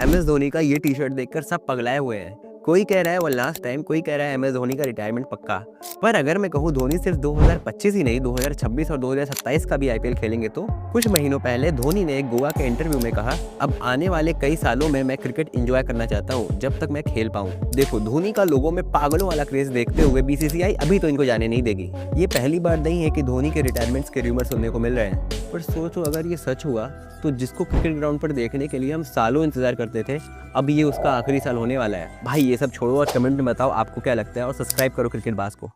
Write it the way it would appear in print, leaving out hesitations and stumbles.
MS Dhoni का ये T-shirt देखकर सब पगलाए हुए हैं। कोई कह रहा है वो लास्ट टाइम, कोई कह रहा है MS धोनी का रिटायरमेंट पक्का। पर अगर मैं कहूँ धोनी सिर्फ 2025 ही नहीं 2026 और 2027 का भी IPL खेलेंगे तो कुछ महीनों पहले धोनी ने एक गोवा के इंटरव्यू में कहा, अब आने वाले कई सालों में मैं क्रिकेट एंजॉय करना चाहता हूँ जब तक मैं खेल पाऊँ। देखो धोनी का लोगों में पागलों वाला क्रेज देखते हुए BCCI अभी तो इनको जाने नहीं देगी। ये पहली बार नहीं है कि धोनी के रिटायरमेंट्स के रूमर सुनने को मिल रहे हैं। पर सोचो अगर ये सच हुआ तो जिसको क्रिकेट ग्राउंड पर देखने के लिए हम सालों इंतजार करते थे, अब ये उसका आखिरी साल होने वाला है। भाई ये सब छोड़ो और कमेंट में बताओ आपको क्या लगता है और सब्सक्राइब करो क्रिकेट बाज को।